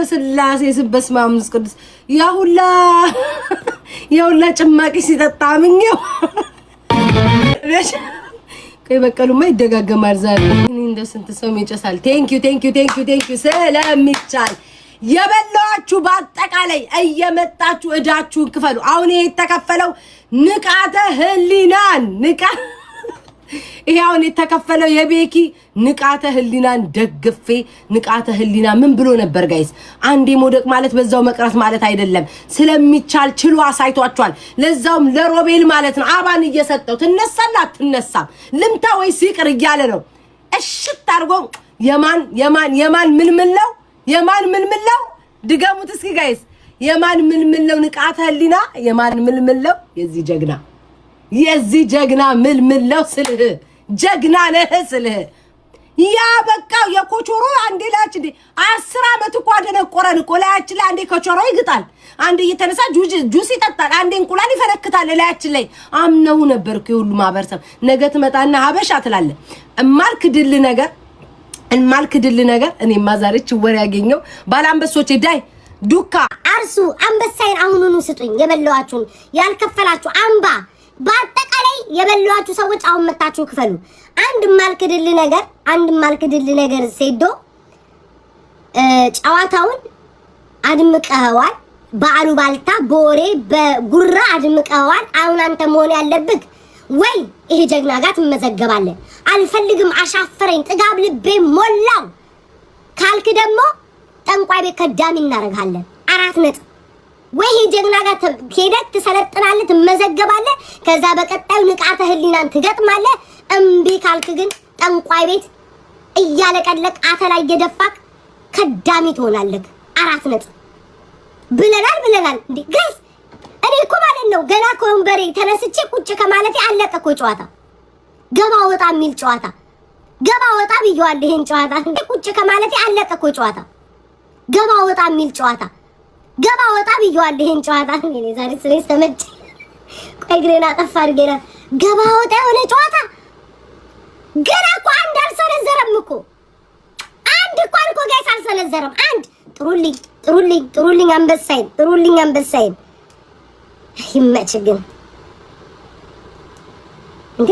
በስላሴ ስበስማምስ ቅዱስ ያሁላ ጭማቂ ሲጠጣምኝው ከይ በቀሉማ ይደጋገማል ዛሬ እንደ ስንት ሰው ይጨሳል ቴንክ ዩ ስለሚቻል የበላችሁ በአጠቃላይ እየመጣችሁ እዳችሁን ክፈሉ አሁን የተከፈለው ንቃተ ህሊናን ይሄ አሁን የተከፈለው የቤኪ ንቃተ ህሊናን ደግፌ ንቃተ ህሊና ምን ብሎ ነበር ጋይስ አንዴ ሞደቅ ማለት በዛው መቅረት ማለት አይደለም ስለሚቻል ችሎ አሳይቷቸዋል ለዛውም ለሮቤል ማለት ነው አባን እየሰጠው ትነሳላት ትነሳም ልምታ ወይስ ይቅር እያለ ነው እሽት አርጎ የማን ምልምለው ድገሙት እስኪ ጋይስ የማን ምልምለው ንቃተ ህሊና የማን ምልምለው የዚህ ጀግና ምልምለው ስልህ ጀግና ነህ ስልህ ያ በቃው የኮቾሮ አንዴ ላች እንዴ 10 አመት እኮ አደነቆረን እኮ ላያች ላይ አንዴ ኮቾሮ ይግጣል አንዴ እየተነሳ ጁስ ይጠጣል አንዴ እንቁላል ይፈነክታል ላያች ላይ አምነው ነበር እኮ ሁሉ ማበርሰብ ነገ ትመጣና ሀበሻ ትላለ እማልክድል ነገር እኔማ ዛሬች ወሬ ያገኘው ባላምበሶች ዳይ ዱካ አርሱ አንበሳይን አሁኑኑ ስጡኝ የበላዋችሁ ያልከፈላችሁ አምባ በአጠቃላይ የበላዋችሁ ሰዎች አሁን መጣችሁ ክፈሉ አንድ ማልክድል ነገር ሴዶ ጨዋታውን አድምቀዋል በአሉ ባልታ ቦሬ በጉራ አድምቀዋል አሁን አንተ መሆን ያለብህ ወይ ይሄ ጀግና ጋር ትመዘገባለህ አልፈልግም አሻፈረኝ ጥጋብ ልቤ ሞላው ካልክ ደግሞ ጠንቋይ ቤት ከዳሚ እናረጋለን 4 ነጥብ ወይ ይሄ ጀግና ጋር ሄደህ ትሰለጥናለህ ትመዘገባለህ ከዛ በቀጣዩ ንቃተ ህሊናን ትገጥማለህ እምቢ ካልክ ግን ጠንቋይ ቤት እያለቀለቅ አተላይ እየደፋክ ከዳሚ ትሆናለህ 4 ነጥብ ብለናል እንዴ ጋይስ እኔ እኮ ማለት ነው ገና ኮንበሬ ተነስቼ ቁጭ ከማለቴ አለቀ እኮ ጨዋታ ገባ ወጣ የሚል ጨዋታ ገባ ወጣ ብየዋል ይሄን ጨዋታ እንዴ ቁጭ ከማለቴ አለቀ እኮ ጨዋታ ገባ ወጣ የሚል ጨዋታ ገባ ወጣ ብየዋል ይሄን ጨዋታ እኔ ዛሬ ስለዚህ ተመጭ ቆይ ግሬና ጠፋር ገና ገባ ወጣ የሆነ ጨዋታ ገና እኮ አንድ አልሰነዘረም እኮ አንድ እኮ ጋይስ አልሰነዘረም አንድ ጥሩልኝ አንበሳይን ይመች ግን እንዴ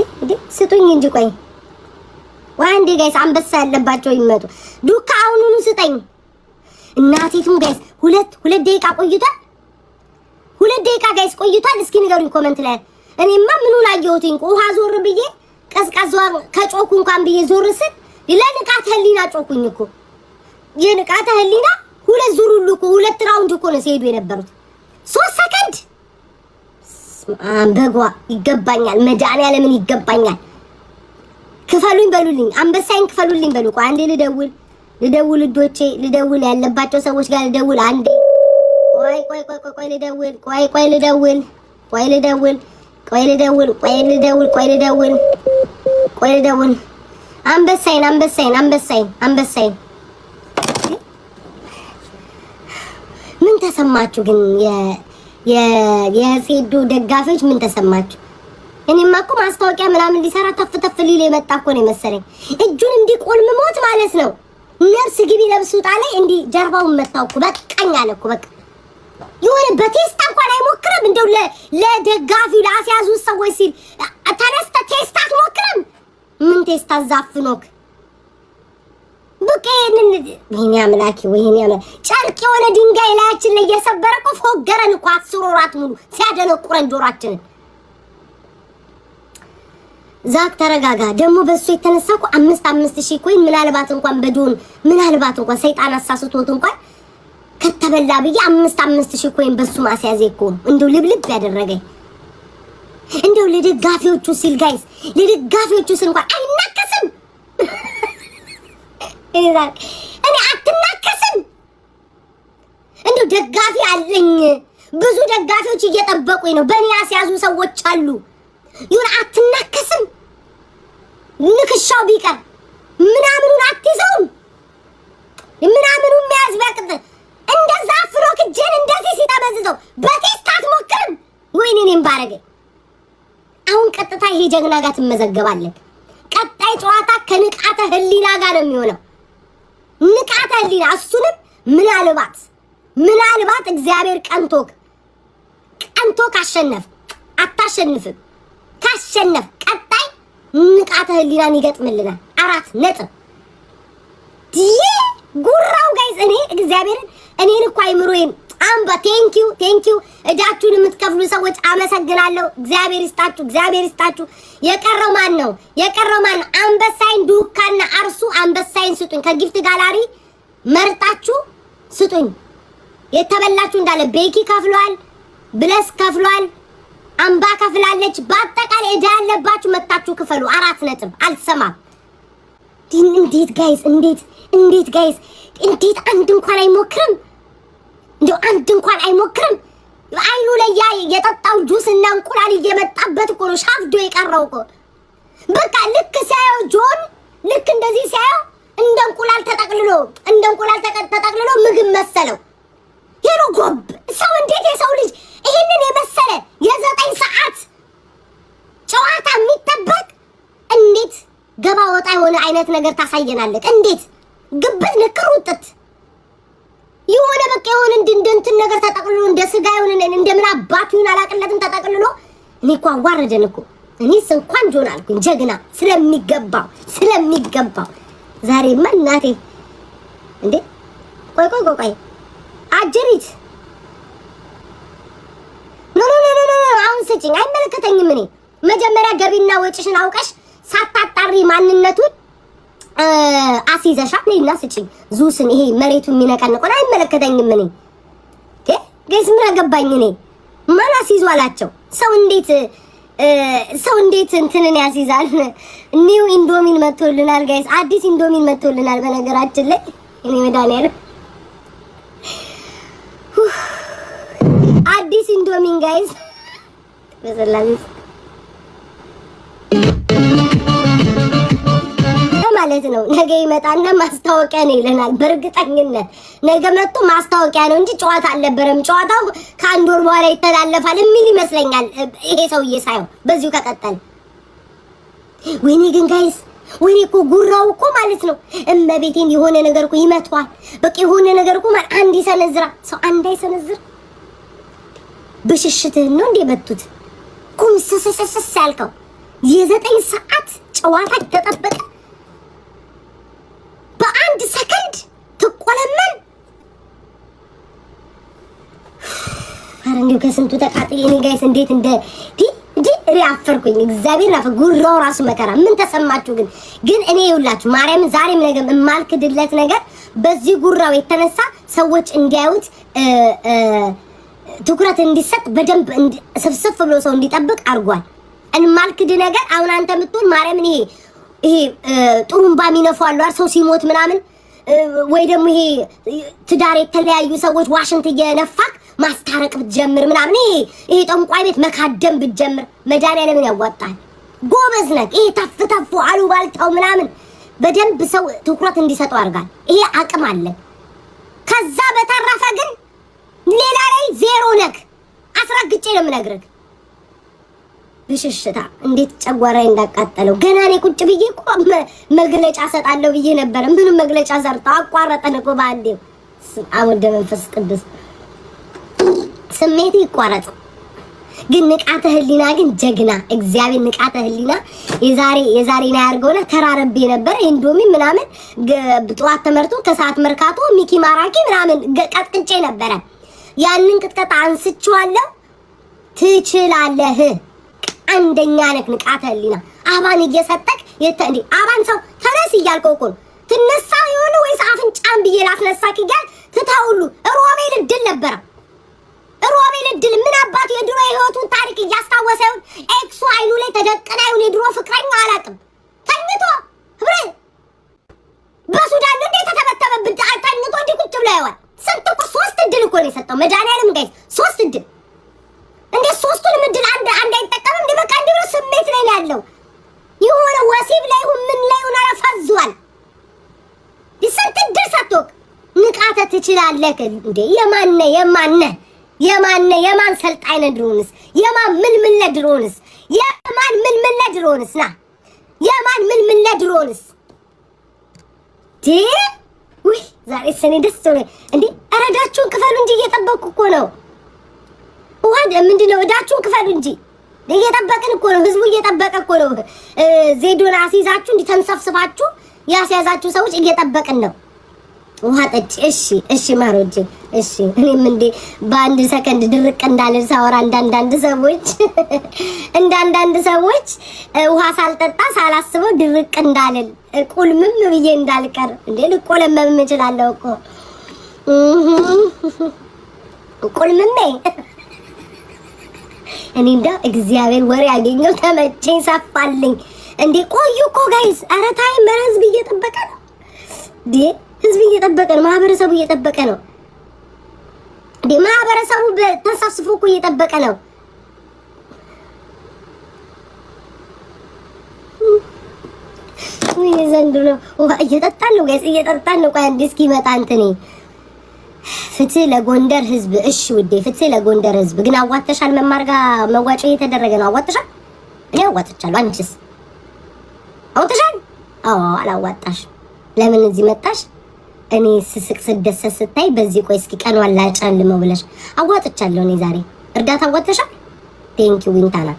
ስጡኝ እንጂ ቆይ ዋንዴ ጋይስ አንበሳ ያለባቸው ይመጡ ዱካ አሁኑኑ ስጠኝ እናቴቱም ጋይስ ሁለት ደቂቃ ቆይቷል 2 ደቂቃ ጋይስ ቆይቷል እስኪ ንገሩኝ ኮሜንት ላይ እኔማ ምኑን አየሁትኝ ውሃ ዞር ብዬ ቀዝቃዛው ከጮኩ እንኳን ብዬ ዞር ስል ለንቃተ ህሊና ጮኩኝ እኮ የንቃተ ህሊና 2 ዙር ሁሉ እኮ 2 ራውንድ እኮ ነው ሲሄዱ የነበሩት 3 ሰከንድ አንበጓ ይገባኛል መድኃኒዓለምን ይገባኛል ክፈሉኝ በሉልኝ አንበሳይን ክፈሉልኝ በሉ ቆይ አንዴ ልደውል ዶቼ ልደውል ያለባቸው ሰዎች ጋር ልደውል አንዴ ቆይ ልደውል አንበሳይን ምን ተሰማችሁ ግን የሴዶ ደጋፊዎች ምን ተሰማችሁ እኔማ እኮ ማስታወቂያ ምናምን ሊሰራ ተፍተፍ ሊል የመጣ እኮ ነው መሰለኝ እጁን እንዲቆልምሞት ማለት ነው ነፍስ ግቢ ለብሱ ጣለ እንዲ ጀርባውን መታው እኮ በቃኝ አለ እኮ በቃ የሆነ በቴስታ እንኳን አይሞክርም እንደው ለደጋፊው ለአስያዙ ሰዎች ሲል ተነስተ ቴስታ አትሞክርም ምን ቴስታ ዛፍኖክ በቀን ወይኔ አምላኬ ጨርቅ የሆነ ድንጋይ ላያችን ላይ እየሰበረ እኮ ፎገረን እኮ 10 ወራት ሙሉ ሲያደነቁረን ጆሮአችንን ዛክ ተረጋጋ ደግሞ በሱ የተነሳ እኮ 5,000 ኮይን ምናልባት እንኳን በዶን ምናልባት እንኳን ሰይጣን አሳስቶት እንኳን ከተበላ ብዬ 5,000 ኮይን በሱ ማስያዜ እኮ እንደው ልብልብ ያደረገኝ እንደው ለደጋፊዎቹ ሲል ጋይስ ለደጋፊዎቹ ሲል እንኳን አይናከስም እኔ አትናከስም እንደው ደጋፊ አለኝ ብዙ ደጋፊዎች እየጠበቁኝ ነው በእኔ ያስያዙ ሰዎች አሉ ይሁን አትናከስም ንክሻው ቢቀር ምናምኑን አትይዘውም ምናምኑን መያዝ ቢያቅት እንደዛ ፍሮክ ጀን እንደዚህ ሲጠመዝዘው በቴስታ አትሞክርም ወይኔ እኔም ባረገ አሁን ቀጥታ ይሄ ጀግና ጋር ትመዘገባለህ ቀጣይ ጨዋታ ከንቃተ ህሊና ጋር ነው የሚሆነው ንቃተ ህሊና እሱንም ምናልባት እግዚአብሔር ቀንቶ አታሸንፍም። ካሸነፍ ቀጣይ ንቃተ ህሊናን ይገጥምልናል። 4 ነጥብ። ጉራው ጋይስ እኔን እኮ አይምሮዬን አምባ ቴንኪው እጃችሁን የምትከፍሉ ሰዎች አመሰግናለሁ። እግዚአብሔር ይስጣችሁ። የቀረው ማን ነው? አንበሳይን ዱካና አርሱ አንበሳይን ስጡኝ። ከጊፍት ጋላሪ መርጣችሁ ስጡኝ። የተበላችሁ እንዳለ ቤኪ ከፍሏል፣ ብለስ ከፍሏል፣ አምባ ከፍላለች። በአጠቃላይ እዳ ያለባችሁ መጣችሁ ክፈሉ። 4 ነጥብ። አልሰማም። እንዴት ጋይስ እንዴት አንድ እንኳን አይሞክርም? አንድ እንኳን አይሞክርም? አይኑ ላይ የጠጣው ጁስ እና እንቁላል እየመጣበት እኮ ነው ሻፍዶ የቀረው እኮ። በቃ ልክ ሲያየው ጆን ልክ እንደዚህ ሲያየው እንደ እንቁላል ተጠቅልሎ ምግብ መሰለው። ሄሎ ጎብ ሰው እንዴት የሰው ልጅ ይሄንን የመሰለ የ9 ሰዓት ጨዋታ የሚጠበቅ እንዴት ገባ ወጣ የሆነ አይነት ነገር ታሳየናለህ? እንዴት ግብት ንክር ውጥት የሆነ በቃ የሆነ እንትን ነገር ተጠቅልሎ እንደ ስጋ የሆነ እንደምን አባቱን አላቅለትም ተጠቅልሎ። እኔ እኮ አዋረደን እኮ። እኔስ እንኳን ጆን አልኩኝ ጀግና ስለሚገባው ዛሬማ እናቴ እንዴ ቆይ አጀሪት ኖ አሁን ስጭኝ። አይመለከተኝም። እኔ መጀመሪያ ገቢና ወጪሽን አውቀሽ ሳታጣሪ ማንነቱን አሲዘሻት ነይና ስጭኝ። ዙስን ይሄ መሬቱ የሚነቀንቀው አይመለከተኝም። እኔ ጋይስ ምን አገባኝ? እኔ ማን አሲዟላቸው? ሰው እንዴት እንትንን ያሲዛል? ኒው ኢንዶሚን መጥቶልናል ጋይስ፣ አዲስ ኢንዶሚን መጥቶልናል። በነገራችን ላይ እኔ መድኃኒዓለም አዲስ ኢንዶሚን ጋይስ በሰላም ማለት ነው። ነገ ይመጣና ማስታወቂያ ነው ይለናል። በእርግጠኝነት ነገ መጥቶ ማስታወቂያ ነው እንጂ ጨዋታ አልነበረም። ጨዋታው ከአንድ ወር በኋላ ይተላለፋል የሚል ይመስለኛል ይሄ ሰውዬ ሳይሆን በዚሁ ከቀጠለ። ወይኔ ግን ጋይስ ወይኔ እኮ ጉራው እኮ ማለት ነው እመቤቴን የሆነ ነገር እኮ ይመቷል። በቃ የሆነ ነገር እኮ ማለት አንድ ይሰነዝራ ሰው አንድ አይሰነዝር። ብሽሽትህን ነው እንደ መቱት ኩምስስስስ ያልከው የ9 ሰዓት ጨዋታ ተጠበቀ። በአንድ ሰከንድ ትቆለመን። አረ እንዴ ከስንቱ ተቃጥዬ እኔ ጋይስ እንዴት እንደ አፈርኩኝ። እግዚአብሔር አፈ ጉራው ራሱ መከራ። ምን ተሰማችሁ ግን እኔ ይውላችሁ ማርያምን ዛሬም ነገም የማልክድለት ነገር በዚህ ጉራው የተነሳ ሰዎች እንዲያዩት ትኩረት እንዲሰጥ በደንብ ስፍስፍ ብሎ ሰው እንዲጠብቅ አድርጓል። እንማልክድ ነገር አሁን አንተ የምትሆን ማርያምን ይሄ ጥሩምባ የሚነፋው ሰው ሲሞት ምናምን ወይ ደግሞ ይሄ ትዳር የተለያዩ ሰዎች ዋሽንት እየነፋክ ማስታረቅ ብትጀምር ምናምን ይሄ ጠንቋይ ቤት መካደም ብትጀምር መድኃኒዓለምን ያዋጣል። ጎበዝ ነህ። ይሄ ተፍተፉ አሉባልታው ምናምን በደንብ ሰው ትኩረት እንዲሰጠው አድርጋል። ይሄ አቅም አለ። ከዛ በተረፈ ግን ሌላ ላይ ዜሮ ነክ አስረግጬ ነው የምነግርህ። ብሽሽታ እንዴት ጨጓራዬ እንዳቃጠለው ገና እኔ ቁጭ ብዬ እኮ መግለጫ ሰጣለሁ ብዬ ነበር። ምንም መግለጫ ሰርታ አቋረጠን እኮ ባንዴው። አወደ መንፈስ ቅዱስ ስሜት ይቋረጥ። ግን ንቃተ ህሊና ግን ጀግና እግዚአብሔር ንቃተ ህሊና የዛሬ ላይ አድርገውና ተራረቤ ነበር። ኢንዶሚ ምናምን በጧት ተመርቶ ከሰዓት መርካቶ ሚኪ ማራኪ ምናምን ቀጥቅጬ ነበረ። ያንን ቅጥቀጣ አንስቼዋለሁ። ትችላለህ። አንደኛ ነህ። ንቃተ ህሊና አባን እየሰጠክ እንዴ አባን ሰው ተነስ እያልከው እኮ ትነሳ ይሆን ወይስ አፍንጫን ብዬ ላስነሳክ እያል ትታውሉ ሮቤል ድል ነበር። ሮቤል ድል ምን አባቱ የድሮ ህይወቱን ታሪክ እያስታወሰው ኤክሱ አይኑ ላይ ተደቀናዩ የድሮ ፍቅረኛ አላቅም ተኝቶ ህብረ በሱዳን እንዴት ተተበተበብን ተኝቶ እንዲህ ቁጭ ብሎ ያዋል። ስንት እኮ 3 ድል እኮ ነው የሰጠው መድኃኒዓለም ጋይስ 3 ድል እንደ 3ቱንም ድል አንድ አይጠቀምም። እንደ በቃ እንደ ስሜት ላይ ያለው የሆነ ወሲብ ላይ ምን ላይ ሆነ አፈዟል። ስንት ድል ሰጥቶክ ንቃተ ትችላለህ እንዴ የማን ሰልጣኝ ነህ ድሮንስ? የማን ምን ለድሮንስ? የማን ምን ለድሮንስ? ና የማን ምን ለድሮንስ? ዛሬ ሰኔ ደስ ብሎ እንዴ እረዳችሁን ክፈሉ እንጂ እየጠበቅኩ እኮ ነው። ዋድ ምንድነው እዳችሁን ክፈሉ እንጂ እየጠበቅን እኮ ነው። ህዝቡ እየጠበቀ እኮ ነው። ዜዶን አስይዛችሁ እንዲተንሰፍስፋችሁ ያስያዛችሁ ሰዎች እየጠበቅን ነው። ውሃ ጠጪ። እሺ ማሮጅ እሺ። እኔም እንዴ በአንድ ሰከንድ ድርቅ እንዳልል ሳወራ እንዳንዳንድ ሰዎች ውሃ ሳልጠጣ ሳላስበው ድርቅ እንዳልል ቁልምም ብዬ እንዳልቀር እንዴ ልቆለመም እችላለሁ እኮ ቁልምም እኔ እንደው እግዚአብሔር ወሬ ያገኘው ተመቸኝ ሰፋልኝ። እንዴ ቆዩ እኮ ጋይስ። ኧረ ታይም ህዝብ እየጠበቀ ነው እንዴ ህዝብ እየጠበቀ ነው። ማህበረሰቡ እየጠበቀ ነው እንዴ ማህበረሰቡ ተሳስፎ እኮ እየጠበቀ ነው። ወይ ዘንድሮ ውሃ እየጠጣን ነው ጋይስ እየጠጣን ነው። ቆይ አንዴ እስኪመጣ እንትኔ ፍትህ ለጎንደር ህዝብ። እሺ ውዴ ፍትህ ለጎንደር ህዝብ። ግን አዋጥተሻል? መማር ጋር መዋጮ እየተደረገ ነው። አዋጥተሻል? እኔ አዋጥቻለሁ። አንቺስ አዋጥተሻል? አዎ አላዋጣሽ። ለምን እዚህ መጣሽ? እኔ ስስቅ ስደሰት ስታይ በዚህ ቆይ እስኪ ቀን ዋላጫልመው ብለሽ አዋጥቻለሁ። እኔ ዛሬ እርዳታ አዋጥተሻል? ቴንኪው ዊንታና።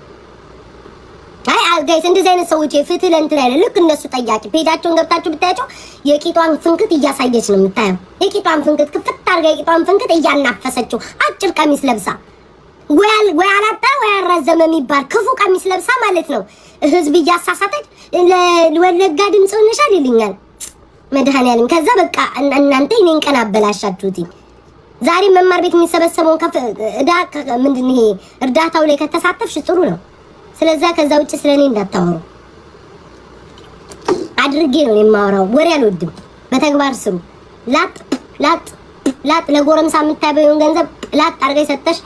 አይ ጋይስ እንደዚህ አይነት ሰዎች ፍትህ ለእንትን አይደል? ልክ እነሱ ጠያቂ ፔጃቸውን ገብታችሁ ብታያቸው የቂጧን ፍንክት እያሳየች ነው የምታየው። የቂጧን ፍንክት ክፍት አድርጋ የቂጧን ፍንክት እያናፈሰችው አጭር ቀሚስ ለብሳ ወይ አላጣ ወይ አራዘመ የሚባል ክፉ ቀሚስ ለብሳ ማለት ነው። ህዝብ እያሳሳተች ለወለጋ ድምጽ ሆነሻል ይልኛል መድኃኒዓለም። ከዛ በቃ እናንተ እኔን ቀን አበላሻችሁት። ዛሬ መማር ቤት የሚሰበሰበውን ምንድን ይሄ እርዳታው ላይ ከተሳተፍሽ ጥሩ ነው። ስለዛ ከዛ ውጭ ስለኔ እንዳታወሩ አድርጌ ነው የማወራው። ወሬ አልወድም። በተግባር ስሩ። ላጥ ለጎረምሳ የምታበየውን ገንዘብ ላጥ አድርጋ ሰጠሽ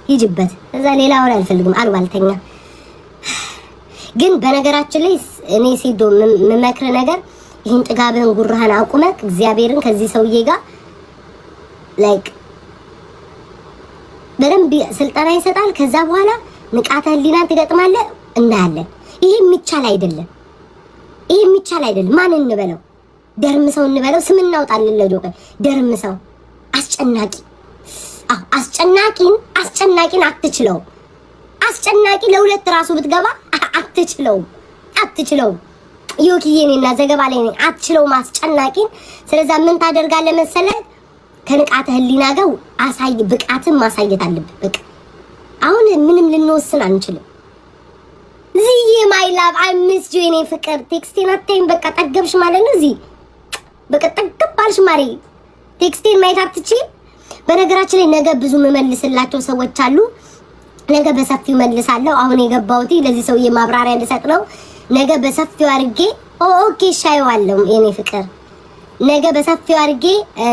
ሂጅበት። ከዛ ሌላ ወሬ አልፈልግም። አልባልተኛ ግን በነገራችን ላይ እኔ ሲዶ መመክረ ነገር ይሄን ጥጋብህን ጉራህን አቁመክ እግዚአብሔርን ከዚህ ሰውዬ ጋር ላይክ በደንብ ስልጠና ይሰጣል። ከዛ በኋላ ንቃተ ህሊናን ትገጥማለህ። እናያለን። ይሄ የሚቻል አይደለም። ማን እንበለው? ደርምሰው እንበለው? ስም እናውጣለን ለዶቀ ደርምሰው። አስጨናቂን አትችለው። አስጨናቂ ለሁለት ራሱ ብትገባ አትችለውም። ዮኪዬኔና ዘገባ ላይ ነኝ። አትችለውም አስጨናቂን። ስለዛ ምን ታደርጋለህ መሰለህ? ከንቃተ ህሊና ጋር ብቃትን ማሳየት አለብህ። በቃ አሁን ምንም ልንወስን አንችልም። ዝዬ ማይ ላቭ አይ ሚስ ዩ የኔ ፍቅር ቴክስቴን አታይም። በቃ ጠገብሽ ማለት ነው። እዚህ በቃ ጠገብባልሽ ማሪ። ቴክስቴን ማየት አትችይም። በነገራችን ላይ ነገ ብዙ መመልስላቸው ሰዎች አሉ። ነገ በሰፊው መልሳለሁ። አሁን የገባሁት ለዚህ ሰውዬ ማብራሪያ እንድሰጥ ነው። ነገ በሰፊው አድርጌ ኦኬ ሻይዋለሁ የኔ ፍቅር። ነገ በሰፊው አድርጌ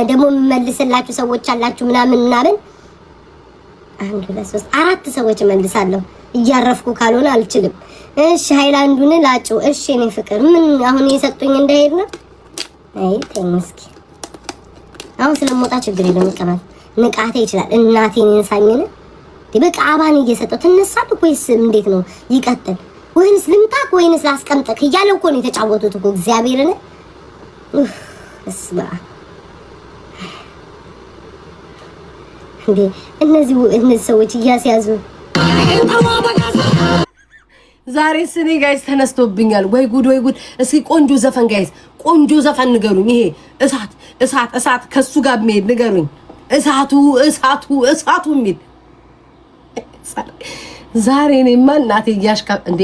ደግሞ መመልስላችሁ ሰዎች አላችሁ ምናምን 1 2 3 4 ሰዎች መልሳለሁ። እያረፍኩ ካልሆነ አልችልም። እሺ ሃይላንዱን ላጩ። እሺ እኔ ፍቅር ምን አሁን የሰጡኝ እንዳይሄድ ነው። አይ ተመስኪ አሁን ስለሞታ ችግር የለም። ይቀማል ንቃቴ ይችላል። እናቴን እንሳኝነ በቃ አባን እየሰጠው ተነሳት ወይስ እንዴት ነው ይቀጥል? ወይንስ ልምጣክ ወይንስ ላስቀምጥክ እያለው እኮ ነው የተጫወቱት እኮ እግዚአብሔርን እስማ እንዴ እነዚህ ሰዎች እያስያዙ ዛሬ ስኔ ጋይስ ተነስቶብኛል። ወይ ጉድ! እስኪ ቆንጆ ዘፈን ጋይስ፣ ቆንጆ ዘፈን ንገሩኝ። ይሄ እሳት ከሱ ጋር የሚሄድ ንገሩኝ። እሳቱ የሚል ዛሬ እኔማ እናቴ እያሽካ እንዴ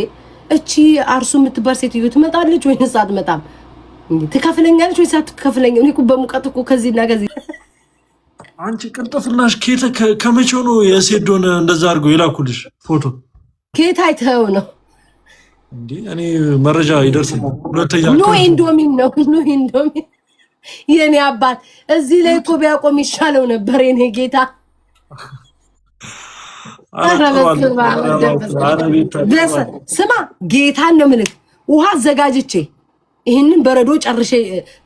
እቺ አርሱ የምትባል ሴትዮ ትመጣለች ወይስ አትመጣም? ትከፍለኛለች ወይስ አትከፍለኝም? እኔ እኮ በሙቀት እኮ ከዚህና ከዚህ አንቺ ቅልጥፍናሽ ከመቼው ነው የሴዶን እንደዛ አድርገው የላኩልሽ ፎቶ? ከየት አይተኸው ነው እንዴ? እኔ መረጃ ይደርሰኛል። ሁለተኛ ኖ ኢንዶሚን የኔ አባት እዚህ ላይ እኮ ቢያቆም ይሻለው ነበር የኔ ጌታ። ስማ ጌታን ነው የምልህ። ውሃ አዘጋጅቼ ይሄንን በረዶ ጨርሼ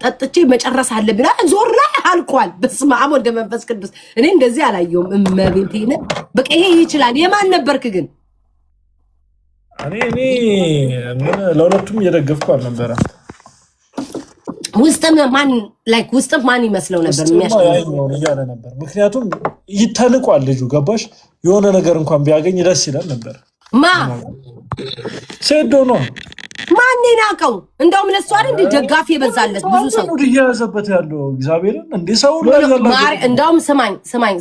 ጠጥቼ መጨረስ አለብኝ። ዞር ላይ አልቋል። በስመ አብ ወልደ መንፈስ ቅዱስ። እኔ እንደዚህ አላየሁም። እመቤቴን በቃ ይሄ ይችላል። የማን ነበርክ ግን? እኔ ምን ለሁለቱም እየደገፍኩ አልነበረ። ውስጥም ማን ይመስለው ነበር የሚያሽቀው እያለ ነበር። ምክንያቱም ይተልቋል ልጁ ገባሽ? የሆነ ነገር እንኳን ቢያገኝ ደስ ይላል ነበር። ሴዶ ነው ማን ናቀው? እንደውም ለሷ አይደል ደጋፊ የበዛለት ብዙ ሰው እየያዘበት ያለው እግዚአብሔርን እንዴ ሰው እንደውም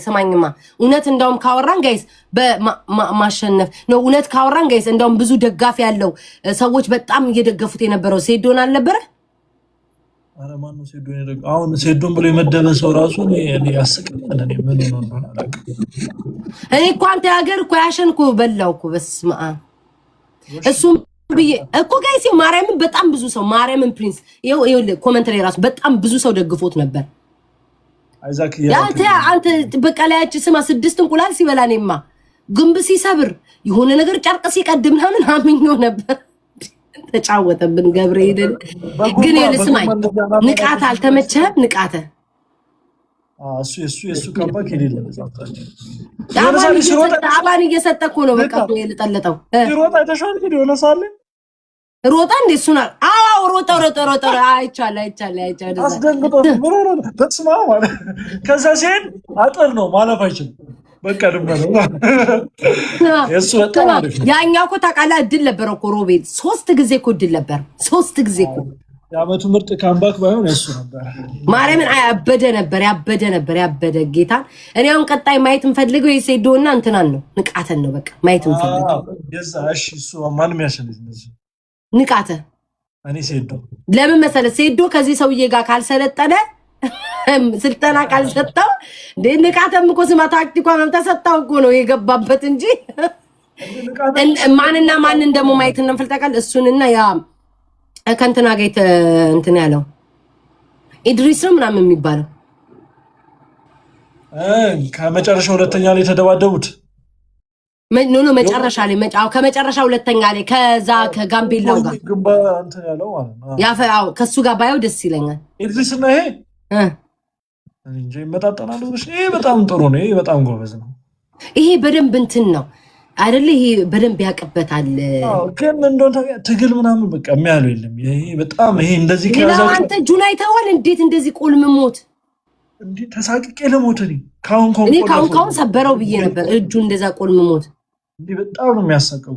ስማኝማ እውነት እንደውም ካወራን ጋይስ በማሸነፍ ነው። እውነት ካወራን ጋይስ እንደውም ብዙ ደጋፊ ያለው ሰዎች በጣም እየደገፉት የነበረው ሴዶን አልነበረ? አረ ማን ነው ሴዶን የደገፈው? አሁን ሴዶን ብሎ የመደበ ሰው ራሱ እኔ ያስቀኛል። እኔ ምን ነው አላውቅም። እኔ እኮ አንተ ሀገር እኮ ያሸንኩ በላው እኮ በስመ አብ እሱም ብዬ እኮ ጋይስ ማርያምን በጣም ብዙ ሰው ማርያምን ፕሪንስ ይኸው ኮሜንት ላይ ራሱ በጣም ብዙ ሰው ደግፎት ነበር። አይዛክ አንተ በቃ ላያች ስማ 6 እንቁላል ሲበላ እኔማ ግንብ ሲሰብር የሆነ ነገር ጨርቅ ሲቀድም ምናምን አምኜው ነበር። ተጫወተብን ገብርኤልን። ግን ስማኝ ንቃት አልተመቸህም? ንቃተ እሱ ካምፓክ የሌለ አባን እየሰጠ እኮ ነው በቃ የለጠለጠው ሮጣ ተሻለ ሆነ ሳለ ሮጣ እንዴ እሱና አዎ ሮጣ አይቻለ አስደንግጦት ተስማ ማለት ከዛ ሲሄድ አጥር ነው ማለፍ አይችልም። በቃ ድመለው እሱ በጣም አሪፍ ያኛው እኮ ታውቃለህ እድል ነበረው እኮ ሮቤል 3 ጊዜ እኮ እድል ነበር 3 ጊዜ እኮ የዓመቱ ምርጥ ካምባክ ባይሆን እሱ ነበር። ማርያምን ያበደ ጌታን። እኔ አሁን ቀጣይ ማየት እንፈልገው የሴዶና እንትናን ነው ንቃተን ነው በቃ ማየት እንፈልገው። እሺ እሱ ማንም ያሸንፍ ንቃተ እኔ ሴዶ ለምን መሰለህ ሴዶ ከዚህ ሰውዬ ጋር ካልሰለጠነ ስልጠና ካልሰጠው ንቃተም እኮ ስማ ታክቲኳ ተሰጣው እኮ ነው የገባበት እንጂ ማንና ማንን ደግሞ ማየት እንፈልጋለን። እሱንና ያ ከእንትና ጋር እንትን ያለው ኢድሪስ ነው ምናምን የሚባለው ከመጨረሻ ሁለተኛ ላይ የተደባደቡት መጨረሻ ላይ ከመጨረሻ ሁለተኛ ላይ ከዛ ከጋምቤላው ጋር እንትን ያለው ማለት ነው። ያው ከሱ ጋር ባየው ደስ ይለኛል። ኢድሪስ እና ይሄ እንጂ ይመጣጣናሉ። ይሄ በጣም ጥሩ ነው። ይሄ በጣም ጎበዝ ነው። ይሄ በደንብ እንትን ነው አይደለ? ይሄ በደንብ ያቀበታል። ግን እንደው ትግል ምናምን በቃ የሚያለው የለም። ይሄ በጣም ይሄ እንደዚህ ከያዛው አንተ ጁን አይተዋል እንዴት እንደዚህ ቆልምሞት እንዴ ተሳቅቄ ለሞት እኔ ካሁን ሰበረው ብዬ ነበር። እጁ እንደዛ ቆልምሞት እንዴ በጣም ነው የሚያሳቀው።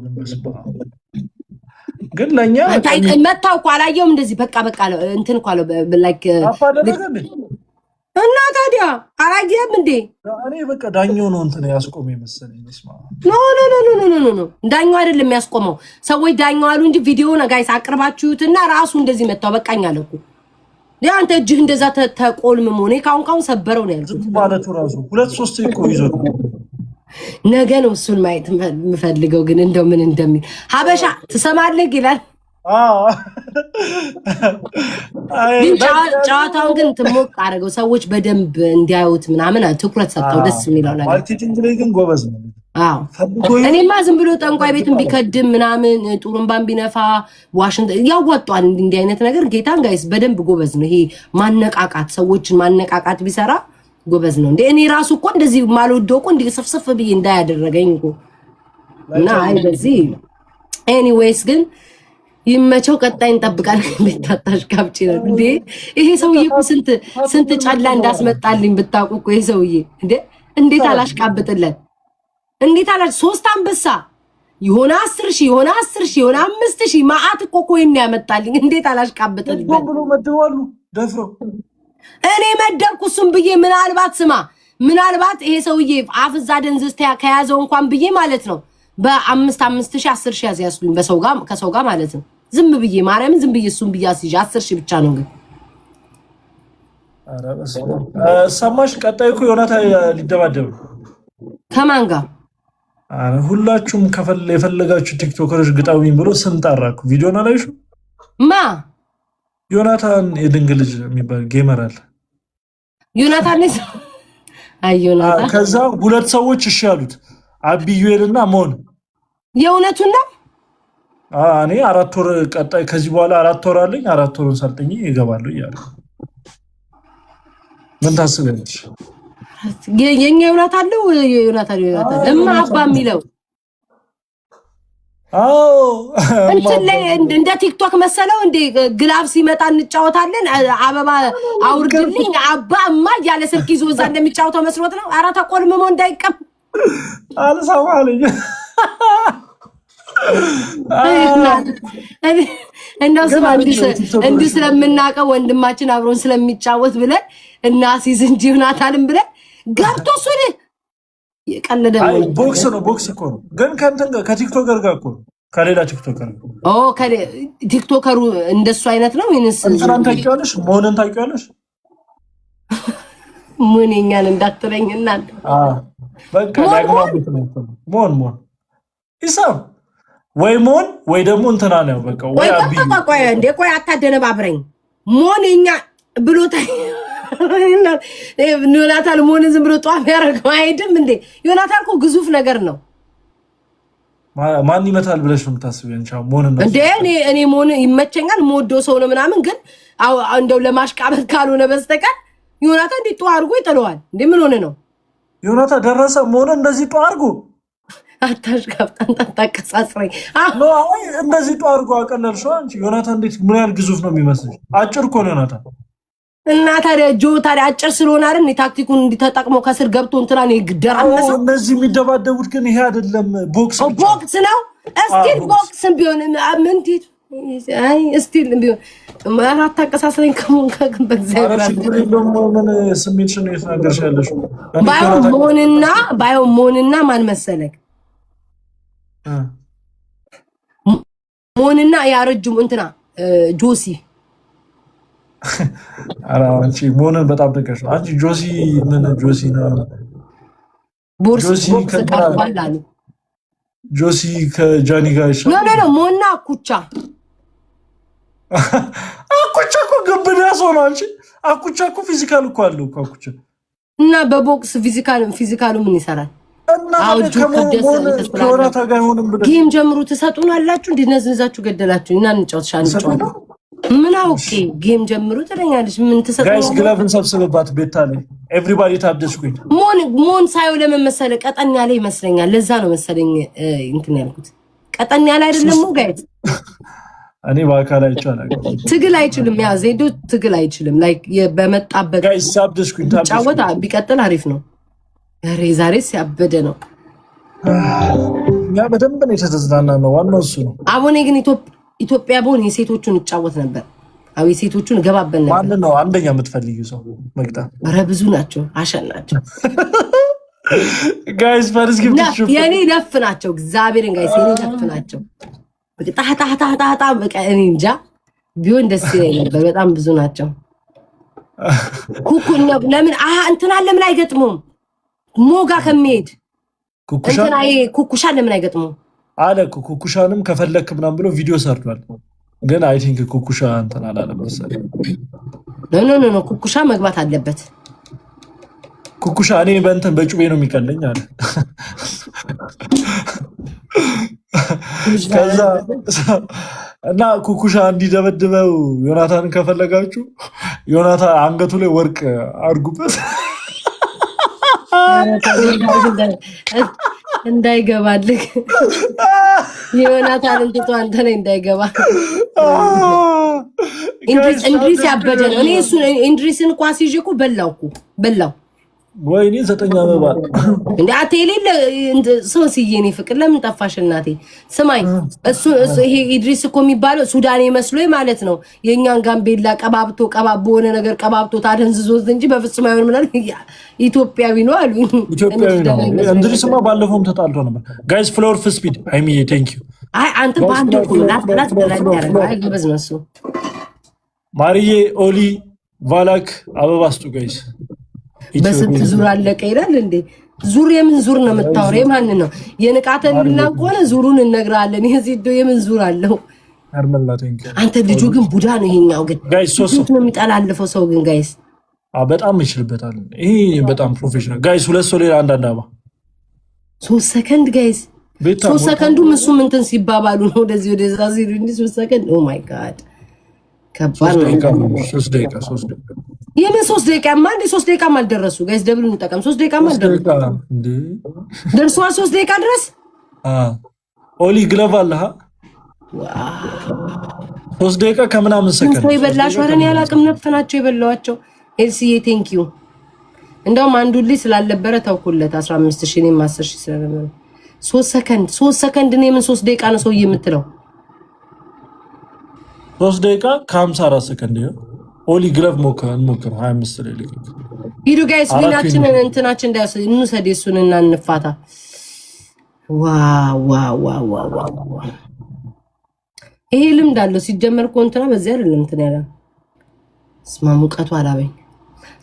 ግን ለኛ መታው እኮ አላየውም እንደዚህ በቃ እንትን እኮ አለው ላይክ እና ታዲያ አላየህም እንዴ? እኔ በቃ ዳኛው ነው እንትን ያስቆመው መሰለኝ። መስማ ኖ ዳኛው አይደለም የሚያስቆመው። ሰዎች ዳኛው አሉ እንጂ ቪዲዮውን ጋይስ አቅርባችሁትና ራሱ እንደዚህ መታው በቃኝ አለ እኮ። አንተ እጅህ እንደዛ ተቆልምሞ ነው ካሁን ሰበረው ነው ያልኩት ማለቱ ራሱ 2-3 እኮ ይዞ ነገ ነው እሱን ማየት የምፈልገው። ግን እንደው ምን እንደሚል ሀበሻ ትሰማለህ ይላል። ጨዋታውን ግን ትሞቅ አደረገው። ሰዎች በደንብ እንዲያዩት ምናምን ትኩረት ሰጥተው ደስ የሚለው ነገር ማርኬቲንግ ላይ ግን ጎበዝ ነው። እኔማ ዝም ብሎ ጠንቋይ ቤትን ቢከድም ምናምን ጡሩምባን ቢነፋ ዋሽንግተን ያዋጧል። እንዲህ አይነት ነገር ጌታን ጋይስ በደንብ ጎበዝ ነው። ይሄ ማነቃቃት ሰዎችን ማነቃቃት ቢሰራ ጎበዝ ነው። እኔ ራሱ እኮ እንደዚህ ማልወደው እኮ እንዲህ ሰፍሰፍ ብዬ እንዳያደረገኝ እኮ እና እንደዚህ ኤኒዌይስ ግን ይመቸው። ቀጣይ እንጠብቃለን። ቤታታሽ ካብጪ ነው እንዴ ይሄ ሰውዬ እኮ ስንት ጫላ እንዳስመጣልኝ ብታውቁ እኮ ይሄ ሰውዬ እንዴት አላሽቃብጥለን እንዴት አላሽ 3 አንበሳ የሆነ 10,000 የሆነ 10,000 የሆነ 5,000 ማአት እኮ ኮይን ያመጣልኝ እንዴት አላሽቃብጥልኝ ብሎ መደዋሉ ደፍረው እኔ መደብኩ እሱም ብዬ ምናልባት ይሄ ሰውዬ አፍዛ ደንዝስታ ከያዘው እንኳን ብዬ ማለት ነው በ5,000 10,000 ያዝያስሉኝ ከሰው ጋር ማለት ነው። ዝም ብዬ ማርያምን ዝም ብዬ እሱም ብዬ አስይዤ 10,000 ብቻ ነው ግን ሰማሽ? ቀጣይ እኮ ዮናታ ሊደባደብ ከማን ጋር? ሁላችሁም የፈለጋችሁ ቲክቶከሮች ግጣውኝ ብሎ ስም ጠራኩ። ቪዲዮን አላይሹ ዮናታን የድንግል ልጅ የሚባል ጌመር አለ። ዮናታን ዮናታን ከዛ 2 ሰዎች እሺ ያሉት አቢዩኤልና ሞን የእውነቱን ነው። እኔ 4 ወር ቀጣይ ከዚህ በኋላ 4 ወር አለኝ 4 ወሩን ሰልጥኝ ይገባሉ እያለ ምን ታስበልሽ? የኛ ዮናታን ነው ዮናታን እማ አባ የሚለው እንትን ላይ እንደ ቲክቶክ መሰለው እንደ ግላብ ሲመጣ እንጫወታለን። አበባ አውርድልኝ አባማ እያለ ስልክ ይዞ እዛ እንደሚጫወተው መስሎት ነው። ኧረ ተቆልምሞ እንዳይቀም አልሰማልኝ። እንደው ስማ እንዲህ ስለምናውቀው ወንድማችን አብሮን ስለሚጫወት ብለን እናሲዝ እንጂ ዮናታንም ብለን ገብቶ እሱን የቀለደ ቦክስ ነው። ቦክስ እኮ ነው ግን ከእንትን ከቲክቶከር ጋር እኮ ከሌላ ቲክቶከር ቲክቶከሩ እንደሱ አይነት ነው። ይንስ እንትናን ታውቂዋለሽ? መሆንን ታውቂዋለሽ? ምን እኛን እንዳትለኝ እናንተ በቃ ያግባቡት ነው። ሞን ኢሳም ወይ ሞን ወይ ደግሞ እንትና ነው በቃ ወይ አብይ ቆይ እንደ ቆይ አታደነባብረኝ። ሞን እኛ ብሎታ ዮናታን ሞን ዝም ብሎ ጧፍ ያደርገው አይደም እንዴ? ዮናታን እኮ ግዙፍ ነገር ነው። ማን ይመታል ብለሽ ነው የምታስቢው? ሞን ነው እንዴ? እኔ ሞን ይመቸኛል፣ የምወደው ሰው ነው ምናምን፣ ግን እንደው ለማሽቃበጥ ካልሆነ በስተቀር ዮናታን እንዴ ጧ አድርጎ ይጥለዋል እንዴ? ምን ሆነ ነው ዮናታን ደረሰ ሞን እንደዚህ ጧ አድርጎ አታሽቃብጣን ታቀሳስረኝ። አይ እንደዚህ ጧ አድርጎ አቀለልሽው አንቺ። ዮናታን እንዴት ምን ያህል ግዙፍ ነው የሚመስልሽ? አጭር እኮ ነው ዮናታን። እና ታዲያ ታዲያ አጭር ስለሆነ አይደል ታክቲኩን እንዲተጠቅመው ከስር ገብቶ እንትና ነው ይገደራመሰው። እነዚህ የሚደባደቡት ግን ይሄ አይደለም ቦክስ ነው። እስቲል ቦክስም ቢሆን ምን ትይት አይ እስቲል ቢሆን ማራት ታቀሳስረኝ ከሞን ከግን በእግዚአብሔር ምን ስሜትሽን እየተናገርሽ ያለሽ? ባዮ ሞንና ማን መሰለክ ሞንና ያረጁም እንትና ጆሲ አንቺ ሞንን በጣም ደቀሽ አንቺ ጆሲ ምን ጆሲ ነው ጆሲ ከጃኒ ጋር ይሻላል። ነው ሞና አኩቻ እኮ ግብዳ ሰው ነው። አንቺ አኩቻ እኮ ፊዚካል እኮ አለው እኮ አኩቻ እና በቦክስ ፊዚካሉ ምን ይሰራል? ጌም ጀምሩ ትሰጡናላችሁ እንዲነዝንዛችሁ ገደላችሁ እና እንጫወት ምን አውቄ ጌም ጀምሩ ትለኛለች። ምን ትሰጡ ጋይስ? ግላቭን ሰብስበባት ቤታ ላይ ኤቭሪባዲ ታብደስኩኝ። ሞን ሳይው ለመመሰለ ቀጠን ያለ ይመስለኛል። ለዛ ነው መሰለኝ እንትን ያልኩት። ቀጠን ያለ አይደለም ጋይስ። እኔ በአካል አይቻላል ትግል አይችልም። ያ ዜዶ ትግል አይችልም። ላይክ በመጣበት ጋይስ ታብደስኩኝ። ጫወታ ቢቀጥል አሪፍ ነው። ዛሬ ሲያበደ ነው። ያ በደንብ ነው የተዝናና ነው። ዋናው እሱ ነው። አሁን ግን ኢትዮጵያ ቦን የሴቶቹን እጫወት ነበር። አው የሴቶቹን ገባበል ነበር። ማን ነው አንደኛ የምትፈልጊው ሰው መግጣ? ኧረ ብዙ ናቸው፣ አሸን ናቸው ጋይስ። ፈርስ ግብት የኔ ነፍ ናቸው። እግዚአብሔርን ጋይስ የኔ ነፍ ናቸው። በቃ በቃ እኔ እንጃ ቢሆን ደስ ይለኝ ነበር። በጣም ብዙ ናቸው። ኩኩኛ ለምን እንትና ለምን አይገጥሙም? ሞጋ ከመሄድ ኩኩሻ ለምን አይገጥሙም አለ። ኩኩሻንም ከፈለክ ምናምን ብሎ ቪዲዮ ሰርቷል። ግን አይ ቲንክ ኩኩሻ እንትን አላለም መሰለኝ። ኖ ኩኩሻ መግባት አለበት። ኩኩሻ እኔ በእንትን በጩቤ ነው የሚቀለኝ አለ። ከዛ እና ኩኩሻ እንዲደበድበው ዮናታንን ከፈለጋችሁ ዮናታን አንገቱ ላይ ወርቅ አድርጉበት እንዳይገባልህ የዮናታን እንጥቶ አንተ ላይ እንዳይገባ። እንድሪስ ያበደ ነው። እኔ እሱ እንድሪስን ኳስ ይዤ እኮ በላው ወይኔ 9 አበባ እንዴ አቴሌለ ሶስዬ እኔ ፍቅር ለምን ጠፋሽ እናቴ? ስማኝ እሱ ይሄ ኢድሪስ እኮ የሚባለው ሱዳኔ መስሎኝ ማለት ነው። የኛን ጋምቤላ ቀባብቶ ሆነ ነገር ቀባብቶ ታደንዝዞት እንጂ በፍጹም አይሆንም። ምናል ኢትዮጵያዊ ነው አሉ። ኢትዮጵያዊ ነው እንድሪስማ። ባለፈውም ተጣልቶ ነበር ጋይስ። ፍሎር ስፒድ ሃይሚ ቴንክ ዩ። አይ አንተ ባንዱ ላጥላት ደረጃ ያረጋ። አይ ግበዝ ነው እሱ። ማሪዬ ኦሊ ቫላክ አበባ ስጡ ጋይስ። በስንት ዙር አለቀ ይላል እንዴ? ዙር የምን ዙር ነው የምታወራው? የማን ነው? የንቃተን ምናን ከሆነ ዙሩን እነግራለን። ይሄ ዚዶ የምን ዙር አለው? አንተ ልጁ ግን ቡዳ ነው። ይሄኛው ግን ጋይስ ሶስት ነው የሚጠላልፈው ሰው ግን ጋይስ በጣም ይችልበታል። ይሄ በጣም ፕሮፌሽናል ጋይስ። ሁለት ሰው ሌላ አንዳንድ አባ 3 ሰከንድ ጋይስ 3 ሰከንዱ እሱም እንትን ሲባባሉ ነው ወደዚህ ወደዛ ሲሉ እንዴ 3 ሰከንድ ኦ ማይ ጋድ ከባድ ነው። 3 ደቂቃ የምን 3 ደቂቃ ማን 3 ደቂቃ ማልደረሱ ጋይስ ደብሉ እንጠቀም 3 ደቂቃ ማልደረሱ እንዴ ደርሷል 3 ደቂቃ ድረስ ኦሊ ግለቭ አለህ 3 ደቂቃ ከምናምን ሰከንድ ሰው ይበላሽ ወረን ያላቅም ነፍናቸው ይበላዋቸው ኤልሲዬ ቴንክ ዩ እንደውም አንዱ ልጅ ስላልነበረ ተውኩለት 15000 እኔም 10000 ስለነበረ 3 ሰከንድ ነው ምን 3 ደቂቃ ነው ሰው የምትለው 3 ደቂቃ ከ54 ሰከንድ ነው ኦሊ ግለቭ ሞከር 25 ላይ ልክ ሂዱ ጋይስ ዊናችንን እንትናችን እንዳይስ እንውሰድ እሱንና እንፋታ ዋው ይሄ ልምድ አለው ሲጀመር ኮንትራ በዚህ አይደለም እንትን ያለ ስማ ሙቀቱ አላበኝ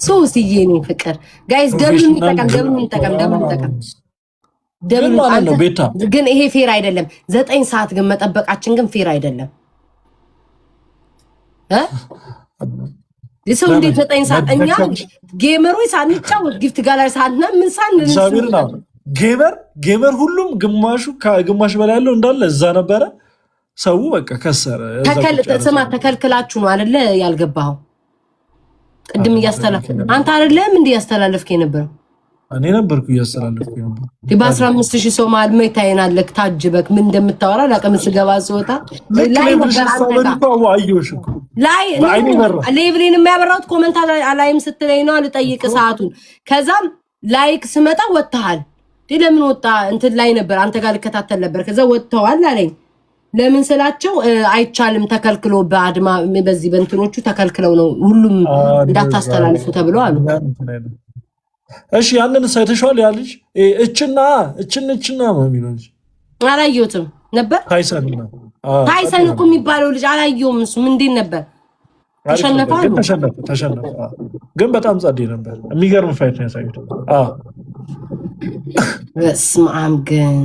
ሶስት ይየኔ ፍቅር ጋይስ ደብሉን እንጠቀም ግን ይሄ ፌር አይደለም 9 ሰዓት ግን መጠበቃችን ግን ፌር አይደለም ይሰው እንዴት 9 ሰዓት እኛ ጌመሮች ሳንጫወት ጊፍት ጋላሪ ሳንና ምን ሳንልና ጌመር ሁሉም ግማሽ በላይ ያለው እንዳለ እዛ ነበረ ሰው በቃ ከሰረ ስማ ተከልክላችሁ ነው አይደለ ያልገባው ቅድም እያስተላለፍ አንተ አይደለም እንዴ ያስተላለፍከ ነበር እኔ ነበርኩ እያስተላለፍኩ ነበር በ15000 ሰው ማለት ነው ታይናለክ ታጅበክ ምን እንደምታወራ ላቀም ስገባ ሲወጣ ላይ ሌቭሊን የሚያበራው ኮሜንት አላይም ስትለኝ ነው አልጠይቅ ሰዓቱን ከዛም ላይክ ስመጣ ወጣሃል ለምን ወጣ እንትን ላይ ነበር አንተ ጋር ልከታተል ነበር ከዛ ወጣዋል አለኝ ለምን ስላቸው አይቻልም ተከልክሎ በአድማ በዚህ በእንትኖቹ ተከልክለው ነው ሁሉም እንዳታስተላልፉ ተብሎ አሉ እሺ ያንን ሳይተሻል ያልሽ እችና ነው የሚለው አላየሁትም ነበር ታይሰን እኮ የሚባለው ልጅ አላየሁም እሱ ምንድን ነበር ተሸነፈ ግን በጣም ጸዴ ነበር የሚገርም ፋይት ነው ያሳዩት በስመ አብ ግን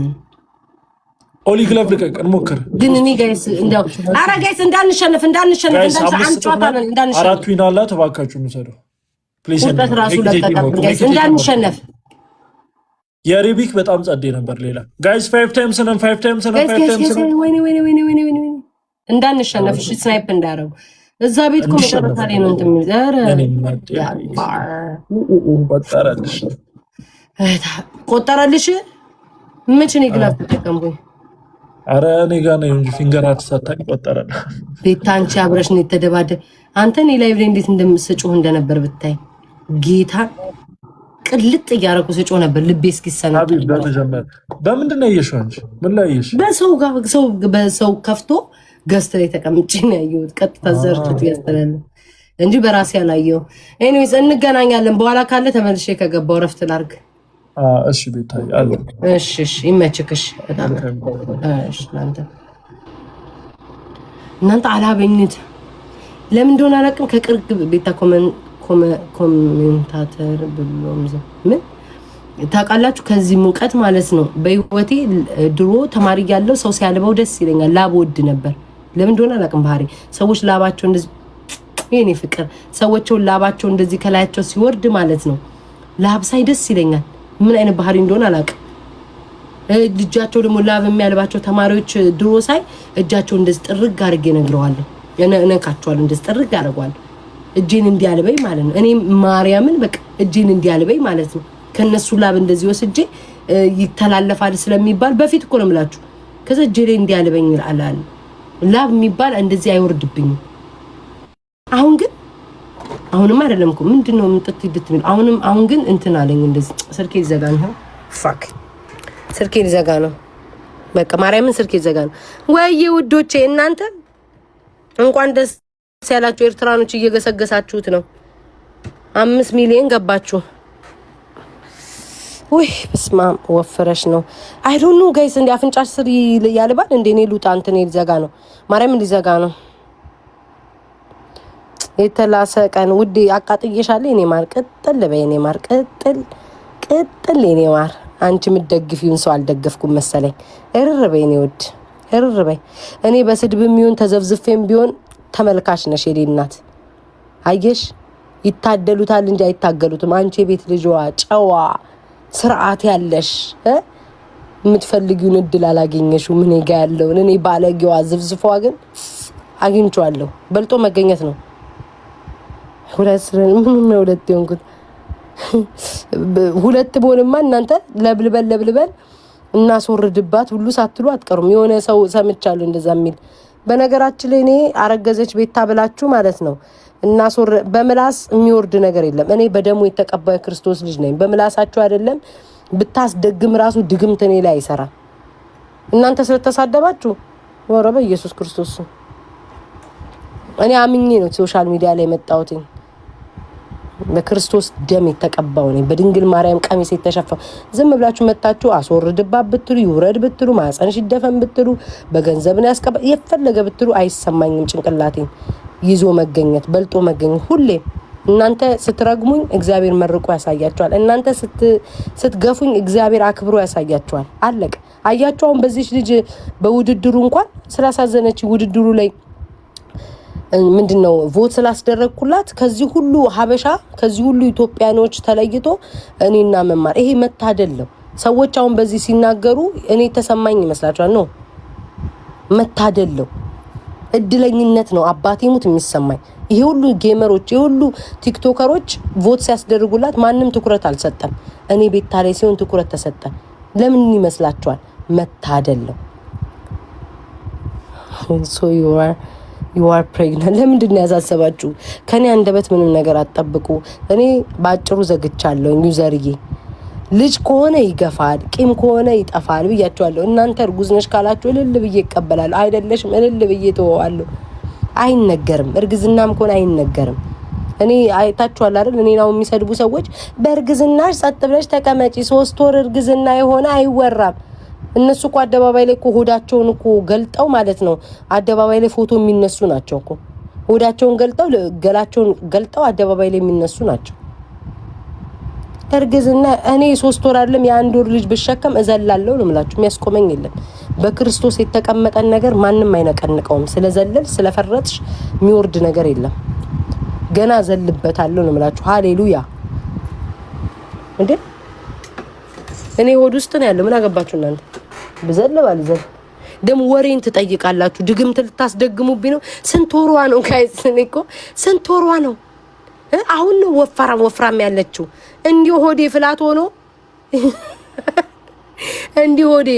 ኦሊ ግለቭ ልቀቅ እንሞክር ግን እኔ ጋይስ እንደው አረ ጋይስ እንዳንሸነፍ አራት ዊን አለ ተባካችሁ እንሰደው ፕሊዝ እንዳንሸነፍ የሪቢክ በጣም ጸዴ ነበር ሌላ ጋይስ 5 ታይምስ ወይኔ እንዳንሸነፍ እሺ ስናይፕ እንዳረጉ እዛ ቤት እኮ መጨረሻ ላይ ነው እንትን ቆጠረልሽ መቼ ነው ግላፍ ተጠቀምኩኝ አረ እኔ ጋር ነው እንጂ ፊንገር አትሳታኝ ቆጠረል ቤታንቺ አብረሽ ነው የተደባደ አንተ እኔ ላይቭ ላይ እንዴት እንደምስጮህ እንደነበር ብታይ ጌታ ቅልጥ እያረኩ ስጮህ ነበር ልቤ እስኪሰና በምንድን ነው ያየሽው አንቺ ምን ላይ ያየሽ በሰው ከፍቶ ገስት ላይ ተቀምጬ ነው ያየሁት ቀጥታ ዘርጥት ያስተላል እንጂ በራሴ ያላየው ኤኒዌይስ እንገናኛለን በኋላ ካለ ተመልሼ ከገባው ረፍት ላርግ እሺ ቤታይ አለ እሺ ይመችክሽ በጣም እሺ እናንተ አላበኝት ለምን እንደሆነ አላውቅም ከቅርብ ቤታ ኮሜንታተር ብሎም ምን ታውቃላችሁ ከዚህ ሙቀት ማለት ነው በህይወቴ ድሮ ተማሪ ያለው ሰው ሲያልበው ደስ ይለኛል ላብ ወድ ነበር ለምን እንደሆነ አላውቅም ባህሪ ሰዎች ላባቸው እንደዚህ የኔ ፍቅር ሰዎቹ ላባቸው እንደዚህ ከላያቸው ሲወርድ ማለት ነው ላብ ሳይ ደስ ይለኛል ምን አይነት ባህሪ እንደሆነ አላውቅም ልጃቸው ደግሞ ላብ የሚያልባቸው ተማሪዎች ድሮ ሳይ እጃቸው እንደዚህ ጥርግ አድርጌ ነግረዋለሁ እነካቸዋለሁ እንደዚህ ጥርግ አድርገዋለሁ እጄን እንዲያልበይ ማለት ነው እኔ ማርያምን በቃ እጄን እንዲያልበይ ማለት ነው ከነሱ ላብ እንደዚህ ወስጄ ይተላለፋል ስለሚባል በፊት እኮ ነው የምላችሁ ከዛ እጄ ላይ እንዲያልበኝ አላል ላብ የሚባል እንደዚህ አይወርድብኝም አሁንም አይደለም እኮ ምንድነው ምንጥት ይድትል አሁን ግን እንትን አለኝ እንደዚህ ስልኬ ይዘጋ ነው ፋክ ስልኬ ይዘጋ ነው በቃ ማርያምን ስልኬ ይዘጋ ነው ወይ ውዶቼ እናንተ እንኳን ደስ ያላችሁ ኤርትራኖች እየገሰገሳችሁት ነው 5 ሚሊዮን ገባችሁ ወይ በስማ ወፈረሽ ነው አይ ዶንት ኖ ጋይስ እንዴ አፍንጫሽ ስር ያልባል እንዴ እኔ ሉጣ እንትን ይዘጋ ነው ማርያምን ሊዘጋ ነው የተላሰ ቀን ውዴ አቃጥየሻለሁ እኔ ማር ቅጥል በእኔ ማር ቅጥል እኔ ማር አንቺ ምትደግፊውን ሰው አልደገፍኩም መሰለኝ እርርበይ እኔ ውድ እርርበይ እኔ በስድብም ይሁን ተዘፍዝፌም ቢሆን ተመልካች ነሽ የሌናት አየሽ ይታደሉታል እንጂ አይታገሉትም አንቺ የቤት ልጅዋ ጨዋ ስርዓት ያለሽ የምትፈልጊውን እድል አላገኘሽው ምን ይጋ ያለው እኔ ባለጌዋ ዝፍዝፏ ግን አግኝቻለሁ በልጦ መገኘት ነው ሁለት ይሆንኩት ሁለት ቦንማ እናንተ ለብልበል እናስወርድባት ሁሉ ሳትሉ አትቀሩም። የሆነ ሰው ሰምቻለሁ እንደዛ የሚል። በነገራችን ላይ እኔ አረገዘች ቤታ ብላችሁ ማለት ነው በምላስ የሚወርድ ነገር የለም። እኔ በደሙ የተቀባይ ክርስቶስ ልጅ ነኝ። በምላሳችሁ አይደለም ብታስደግም ራሱ ድግምት እኔ ላይ አይሰራ። እናንተ ስለተሳደባችሁ ወረ በኢየሱስ ክርስቶስ እኔ አምኜ ነው ሶሻል ሚዲያ ላይ መጣሁት። በክርስቶስ ደም የተቀባው ነኝ። በድንግል ማርያም ቀሚስ የተሸፈው። ዝም ብላችሁ መጣችሁ አስወርድባት ብትሉ ይውረድ ብትሉ ማጸንሽ ይደፈን ብትሉ በገንዘብ ነው ያስቀባ የፈለገ ብትሉ አይሰማኝም። ጭንቅላቴን ይዞ መገኘት በልጦ መገኘት ሁሌ እናንተ ስትረግሙኝ እግዚአብሔር መርቆ ያሳያችኋል። እናንተ ስትገፉኝ እግዚአብሔር አክብሮ ያሳያችኋል። አለቀ። አያችሁ አሁን በዚህ ልጅ በውድድሩ እንኳን ስላሳዘነች ውድድሩ ላይ ምንድነው ቮት ስላስደረግኩላት ከዚህ ሁሉ ሀበሻ ከዚህ ሁሉ ኢትዮጵያኖች ተለይቶ እኔና መማር ይሄ መታደል ነው። ሰዎች አሁን በዚህ ሲናገሩ እኔ ተሰማኝ ይመስላችኋል? ነው መታደል ነው፣ እድለኝነት ነው። አባቴ ሙት የሚሰማኝ ይሄ ሁሉ ጌመሮች ይሄ ሁሉ ቲክቶከሮች ቮት ሲያስደርጉላት ማንም ትኩረት አልሰጠም። እኔ ቤታ ላይ ሲሆን ትኩረት ተሰጠ። ለምን ይመስላችኋል? መታደል ነው። so you are pregnant ለምንድን ነው ያሳሰባችሁ? ከኔ አንደበት ምንም ነገር አትጠብቁ። እኔ ባጭሩ ዘግቻለሁ። ዩዘርዬ ልጅ ከሆነ ይገፋል፣ ቂም ከሆነ ይጠፋል ብያችኋለሁ። እናንተ እርጉዝ ነሽ ካላችሁ እልል ብዬ እቀበላለሁ። አይደለሽም እልል ብዬ ተወዋለሁ። አይነገርም። እርግዝናም ከሆነ አይነገርም። እኔ አይታችኋል አይደል? እኔ ነው የሚሰድቡ ሰዎች በእርግዝናሽ ጸጥ ብለሽ ተቀመጪ፣ 3 ወር እርግዝና የሆነ አይወራም። እነሱ እኮ አደባባይ ላይ እኮ ሆዳቸውን እኮ ገልጠው ማለት ነው አደባባይ ላይ ፎቶ የሚነሱ ናቸው እኮ። ሆዳቸውን ገልጠው ገላቸውን ገልጠው አደባባይ ላይ የሚነሱ ናቸው። እርግዝና እኔ 3 ወር አይደለም የ1 ወር ልጅ ብሸከም እዘላለሁ ነው የምላችሁ። የሚያስቆመኝ የለም። በክርስቶስ የተቀመጠን ነገር ማንም አይነቀንቀውም። ስለዘለል ስለፈረጥሽ የሚወርድ ነገር የለም። ገና ዘልበታለሁ ነው የምላችሁ። ሃሌሉያ። እንዴ እኔ ሆድ ውስጥ ነው ያለው። ምን አገባችሁ እናንተ? ብዘል ባልዘል ደም ወሬን ትጠይቃላችሁ። ድግምት ልታስደግሙብኝ ነው። ስንት ወሯ ነው ጋይስ? እኔ እኮ ስንት ወሯ ነው? አሁን ነው ወፍራም ያለችው። እንዲሁ ሆዴ ፍላት ሆኖ እንዲሁ ሆዴ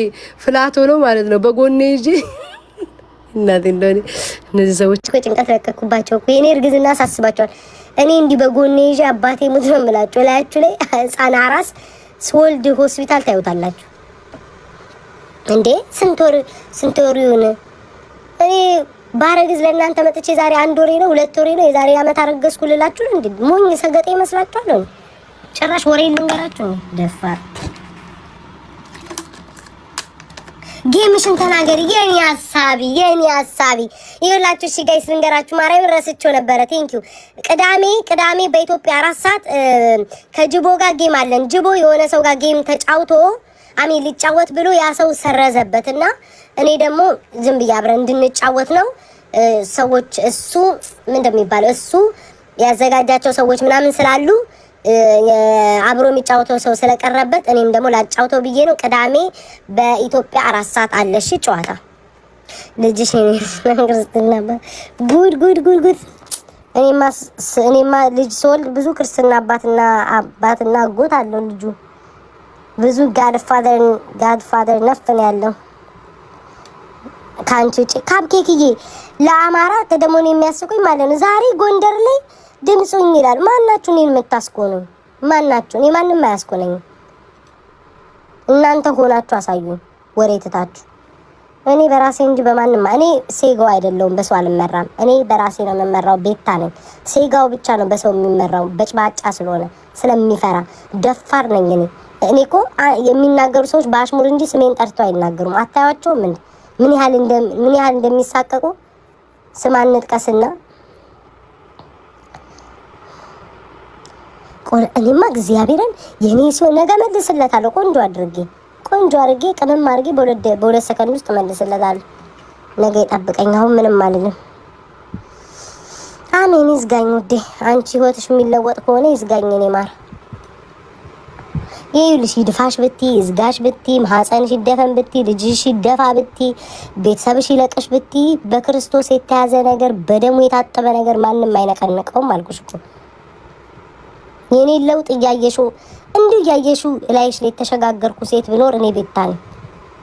ፍላት ሆኖ ማለት ነው በጎኔ ይዤ እናቴ እንደኔ እነዚህ ሰዎች ጭንቀት ያከኩባቸው እኮ የኔ እርግዝና አሳስባቸዋል። እኔ እንዲህ በጎኔ ይዤ አባቴ ሙት ነው የምላችሁ። ላያችሁ ላይ ህፃን አራስ ስወልድ ሆስፒታል ታዩታላችሁ እንዴ? ስንት ወር ይሁን? እኔ ባረግዝ ለእናንተ መጥቼ ዛሬ 1 ወሬ ነው 2 ወሬ ነው የዛሬ አመት አረገዝኩ ልላችሁ እንዴ? ሞኝ ሰገጤ ይመስላችኋል? ጭራሽ ወሬ ልንገራችሁ ነው። ደፋር ጌምሽን ተናገሪ። የኔ ሐሳቢ ይኸውላችሁ። እሺ ጋይስ ልንገራችሁ፣ ማርያም ረስቼው ነበረ። ቴንኪው። ቅዳሜ በኢትዮጵያ 4 ሰዓት ከጅቦ ጋር ጌም አለን። ጅቦ የሆነ ሰው ጋር ጌም ተጫውቶ አሜን ሊጫወት ብሎ ያ ሰው ሰረዘበትና እኔ ደግሞ ዝም ብዬ አብረን እንድንጫወት ነው። ሰዎች እሱ ምን እንደሚባለው እሱ ያዘጋጃቸው ሰዎች ምናምን ስላሉ አብሮ የሚጫወተው ሰው ስለቀረበት እኔም ደግሞ ላጫውተው ብዬ ነው። ቅዳሜ በኢትዮጵያ 4 ሰዓት አለ። እሺ ጨዋታ ልጅሽ ክርስትና ጉድ እኔማ ልጅ ስወልድ ብዙ ክርስትና አባትና አጎት አለው ልጁ። ብዙ ጋድፋደር ነፍን ያለው ካንቺ ውጪ ካፕኬክዬ ለአማራ ደግሞ ነው የሚያስቁኝ ማለት ነው። ዛሬ ጎንደር ላይ ድምጹኝ ይላል። ማናችሁ እኔን የምታስቆኑኝ? ማናችሁ? እኔ ማንንም አያስቆነኝ። እናንተ ሆናችሁ አሳዩኝ ወሬ ትታችሁ። እኔ በራሴ እንጂ በማንም እኔ ሴጋው አይደለሁም። በሰው አልመራም። እኔ በራሴ ነው የምመራው። ቤታ ነኝ። ሴጋው ብቻ ነው በሰው የሚመራው። በጭባጫ ስለሆነ ስለሚፈራ ደፋር ነኝ እኔ። እኔ እኮ የሚናገሩ ሰዎች በአሽሙር እንጂ ስሜን ጠርተው አይናገሩም። አታያቸውም እንዴ? ምን ያህል እንደሚሳቀቁ ስማን እንጥቀስና እኔማ እግዚአብሔርን የኔ ሰው ነገ መልስለታለሁ። ቆንጆ አድርጌ ቅመም አድርጌ በሁለት ሰከንድ ውስጥ መልስለታለሁ። ነገ ይጠብቀኝ። አሁን ምንም አልልም። አሜን። ይዝጋኝ ውዴ። አንቺ ህይወትሽ የሚለወጥ ከሆነ ይዝጋኝ። እኔ ማር ይኸውልሽ ይድፋሽ ብቲ ይዝጋሽ ብቲ ማህፀንሽ ይደፈን ብቲ ልጅሽ ይደፋ ብቲ ቤተሰብሽ ይለቅሽ ብቲ በክርስቶስ የተያዘ ነገር በደሙ የታጠበ ነገር ማንም አይነቀንቀውም አልኩሽ እኮ። የኔ ለውጥ እያየሽው ላይሽ ላይ ተሸጋገርኩ ሴት ብኖር እኔ ቤታ ነኝ።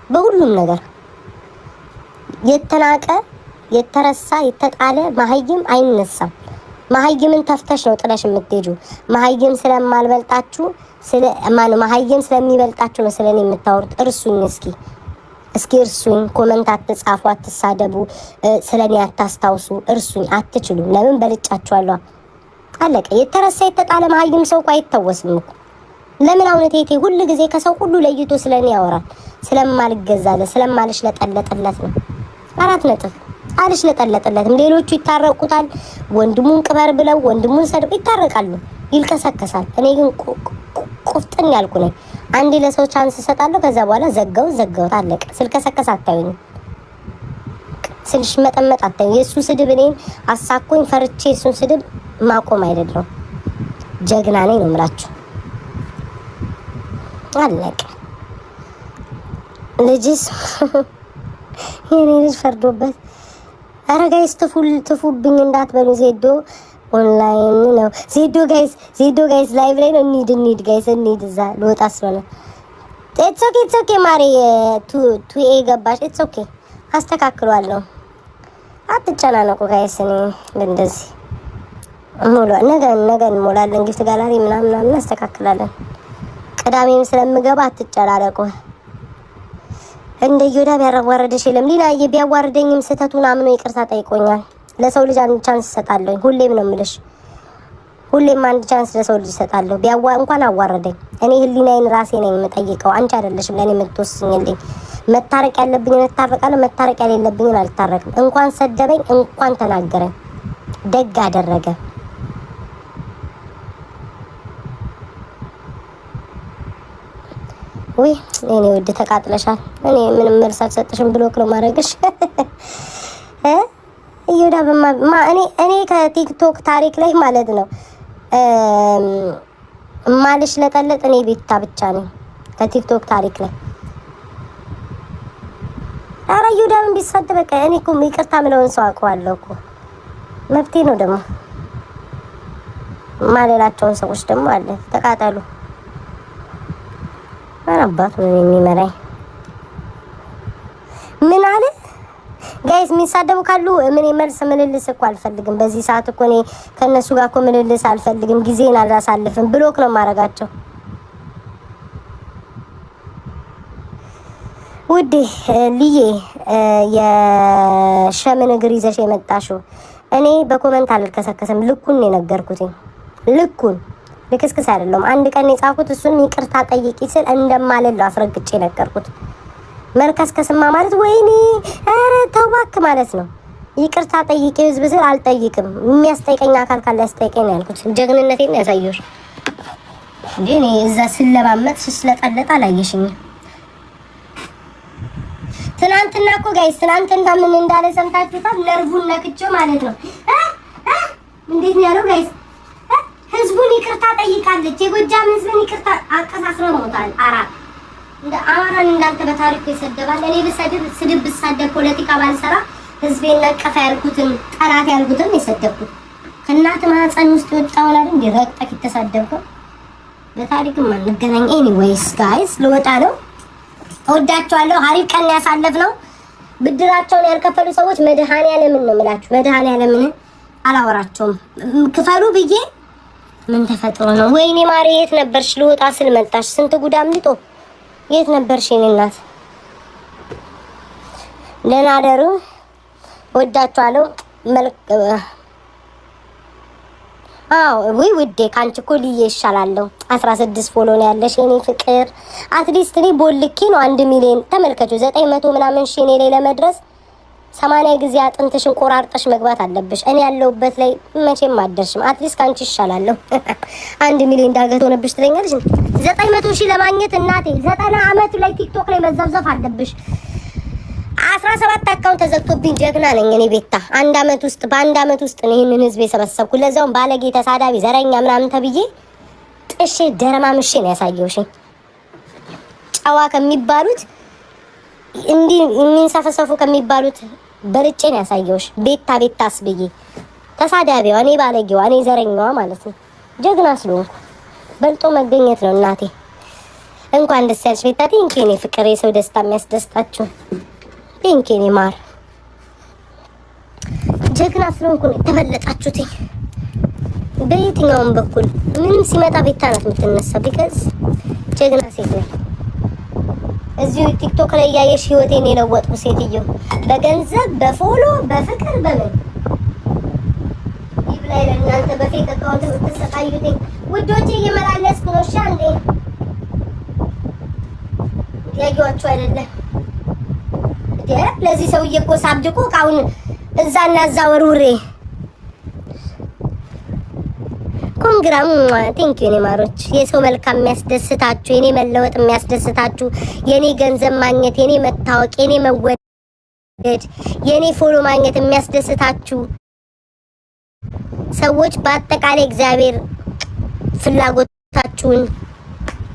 በሁሉም ነገር የተናቀ የተረሳ የተጣለ መሀይም አይነሳም። መሀይምን ተፍተሽ ነው ጥለሽ የምትሄጂው። መሀይም ስለማልበልጣችሁ መሀይም ስለሚበልጣችሁ ነው ስለኔ የምታወሩት። እርሱኝ እስኪ እርሱኝ። ኮመንት አትጻፉ፣ አትሳደቡ፣ ስለኔ አታስታውሱ። እርሱኝ። አትችሉም። ለምን በልጫችኋለሁ። አለቀ። የተረሳ የተጣለ መሀይም ሰው እኮ አይታወስም እኮ። ለምን አሁን እቴቴ ሁሉ ጊዜ ከሰው ሁሉ ለይቶ ስለኔ ያወራል? ስለማልገዛለት ስለማልሽለጠለጥለት ነው። 4 ነጥብ አልሽለጠለጥለትም። ሌሎቹ ይታረቁታል። ወንድሙን ቅበር ብለው ወንድሙን ሰድብ ይታረቃሉ፣ ይልከሰከሳል። እኔ ግን ቁፍጥን ያልኩ ነኝ። አንዴ ለሰው ቻንስ እሰጣለሁ፣ ከዛ በኋላ ዘጋው አለቀ። ስልከሰከስ አታዩኝ፣ ስልሽ መጠመጥ አታዩኝ። የሱ ስድብ እኔን አሳኮኝ ፈርቼ የሱን ስድብ ማቆም አይደለም። ጀግና ነኝ ነው የምላችሁ። አለቀ። ልጅስ የኔ ልጅ ፈርዶበት። ኧረ ጋይስ ትፉብኝ እንዳትበሉ። ዜዶ ኦንላይን ነው። ዜዶ ጋይስ ላይቭ ላይ ነው። እንሂድ ጋይስ እንሂድ። እዛ ልወጣ ስለሆነ ኢትስ ኦኬ ማሪ ቱ ኤ ገባሽ። ኢትስ ኦኬ አስተካክሏለሁ። አትጨናነቁ ጋይስ። እኔ እንደዚህ ነገ እንሞላለን። ጊፍት ጋላሪ ምናምን እናስተካክላለን። ቅዳሜም ስለምገባ አትጨናነቁ። እንደ ይሁዳ ቢያዋርደሽ የለም ሊናዬ። ቢያዋርደኝም ስህተቱን አምኖ ይቅርታ ጠይቆኛል። ለሰው ልጅ አንድ ቻንስ እሰጣለሁ። ሁሌም ነው የምልሽ፣ ሁሌም አንድ ቻንስ ለሰው ልጅ እሰጣለሁ። እንኳን አዋረደኝ፣ እኔ ህሊናዬን ራሴ ነኝ የምጠይቀው። አንቺ አይደለሽም ለኔ የምትወስኝልኝ። መታረቅ ያለብኝ እታረቃለሁ፣ መታረቅ የሌለብኝ አልታረቅም። እንኳን ሰደበኝ፣ እንኳን ተናገረኝ፣ ደግ አደረገ። ወይ እኔ ወደ ተቃጥለሻል። እኔ ምንም መልስ አልሰጥሽም። ብሎክ ነው ማድረግሽ። ይሁዳ እኔ ከቲክቶክ ታሪክ ላይ ማለት ነው ማልሽ ለጠለጥ እኔ ቤታ ብቻ ነኝ ከቲክቶክ ታሪክ ላይ። ኧረ ይሁዳም ቢሳደብ በቃ እኔ እኮ ይቅርታ ምለውን ሰው አውቀዋለሁ እኮ መብቴ ነው። ደግሞ ማለላቸውን ሰዎች ደግሞ አለ ተቃጠሉ። አባቱ ነው የሚመራኝ። ምን አለ ጋይስ? የሚሳደቡ ካሉ ምን መልስ ምልልስ እኮ አልፈልግም። በዚህ ሰዓት እኮ እኔ ከነሱ ጋር እኮ ምልልስ አልፈልግም። ጊዜን አላሳልፍም። ብሎክ ነው ማረጋቸው። ውዴ ልዬ የሸምን እግር ይዘሽ የመጣሽው እኔ በኮመንት አልከሰከስም። ልኩን ነው የነገርኩትኝ። ልኩን ልክስክስ አይደለም። አንድ ቀን የጻፍኩት እሱን ይቅርታ ጠይቂ ስል እንደማለል አስረግጬ ነገርኩት። መልከስከስማ ማለት ወይኔ ኧረ ተው እባክህ ማለት ነው። ይቅርታ ጠይቂ ህዝብ ስል አልጠይቅም። የሚያስጠይቀኝ አካል ካለ ያስጠይቀኝ ያልኩት ጀግንነቴን ነው ያሳየሁሽ እንዴ። እኔ እዛ ስለማመጥ ስለጠለጣ አላየሽኝም። ትናንትና እኮ ጋይስ ትናንትና ምን እንዳለ ሰምታችሁታል? ነርቡን ነክቼው ማለት ነው። እንዴት ነው ያለው ጋይስ? ህዝቡን ይቅርታ ጠይቃለች። የጎጃም ህዝብን ይቅርታ አቀሳስረውታል። አራት እንደ አማራን እንዳንተ በታሪኩ ይሰደባል። እኔ ስድብ ብሳደብ ፖለቲካ ባልሰራ ህዝቤን ነቀፋ ያልኩትን ጠላት ያልኩትን የሰደብኩት ከእናት ማህፀን ውስጥ ወጣውና እንዴ ረቅጠክ የተሳደብከው በታሪክም አንገናኝ። ኤኒዌይስ ጋይስ ልወጣ ነው። እወዳቸዋለሁ። አሪፍ ቀን ያሳለፍነው። ብድራቸውን ያልከፈሉ ሰዎች መድኃኒዓለምን ነው የምላችሁ። መድኃኒዓለምን አላወራቸውም። ክፈሉ ብዬ ምን ተፈጥሮ ነው? ወይኔ ማሪ የት ነበርሽ? ልወጣ ስል መጣሽ። ስንት ጉድ አምልጦ የት ነበርሽ? የኔ እናት ደህና ደሩ። ወዳችኋለሁ። ወይ ውዴ ካንቺ እኮ ልዬ ይሻላለሁ። 16 ፎሎ ነው ያለሽ የኔ ፍቅር። አትሊስት እኔ ቦልኬ ነው 1 ሚሊዮን ተመልከቱ 900 ምናምን ሺህ እኔ ላይ ለመድረስ 80 ጊዜ አጥንትሽን ቆራርጠሽ መግባት አለብሽ። እኔ ያለሁበት ላይ መቼም አደርሽም። አትሊስት ካንቺ ይሻላለሁ። 1 ሚሊዮን ዳገት ሆነብሽ ትለኛለሽ። 900 ሺህ ለማግኘት እናቴ 90 አመት ላይ ቲክቶክ ላይ መዘብዘፍ አለብሽ። 17 አካውንት ተዘግቶብኝ ጀግና ነኝ እኔ ቤታ። በአንድ አመት ውስጥ ነው ይሄንን ህዝብ የሰበሰብኩ። ለዛውም ባለጌ ተሳዳቢ ዘረኛ ምናምን ተብዬ ጥሼ ደረማምሼ ነው ያሳየውሽ። ጨዋ ከሚባሉት እንዲህ የሚንሳፈሰፉ ከሚባሉት በልጬ ነው ያሳየውሽ። ቤታስ ብዬ ተሳዳቢዋ እኔ ባለጌዋ እኔ ዘረኛዋ ማለት ነው። ጀግና ስለሆንኩ በልጦ መገኘት ነው እናቴ። እንኳን ደስ ያለሽ ቤታ። ቴንኪ የኔ ፍቅር፣ የሰው ደስታ የሚያስደስታችሁ ቴንኪ የኔ ማር። ጀግና ስለሆንኩ ነው የተበለጣችሁት በየትኛውም በኩል። ምንም ሲመጣ ቤታ ናት የምትነሳ። ቢከዝ ጀግና ሴት ነኝ። እዚሁ ቲክቶክ ላይ ያየሽ ህይወቴን የለወጥኩ ሴትዮ በገንዘብ በፎሎ በፍቅር በምን ይብላይ ለእናንተ በፌክ አካውንት የምትሰቃዩት ውዶቼ እየመላለስኩ ነው። እሺ አንዴ ያዩዋችሁ አይደለም ለዚህ ሰውዬ እኮ ሳብድቆ ቃውን እዛና እዛ ወርውሬ ኮንግራም ቴንክ ዩ የኔ ማሮች። የሰው መልካም የሚያስደስታችሁ፣ የኔ መለወጥ የሚያስደስታችሁ፣ የኔ ገንዘብ ማግኘት፣ የኔ መታወቅ፣ የኔ መወደድ፣ የኔ ፎሎ ማግኘት የሚያስደስታችሁ ሰዎች በአጠቃላይ እግዚአብሔር ፍላጎታችሁን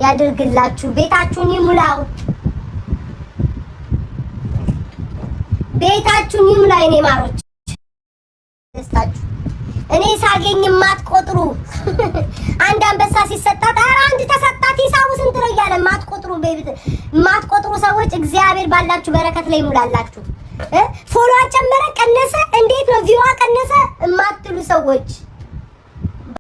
ያድርግላችሁ። ቤታችሁን ይሙላው። ቤታችሁን ይሙላ የኔ ማሮች። ደስታችሁ እኔ ሳገኝ ማትቆጥሩ አንድ አንበሳ ሲሰጣት አንድ ተሰጣት ሂሳቡ ስንት ነው እያለ ማትቆጥሩ ማትቆጥሩ ሰዎች እግዚአብሔር ባላችሁ በረከት ላይ ይሙላላችሁ። ፎሎ ጨመረ ቀነሰ እንዴት ነው ቪዋ ቀነሰ የማትሉ ሰዎች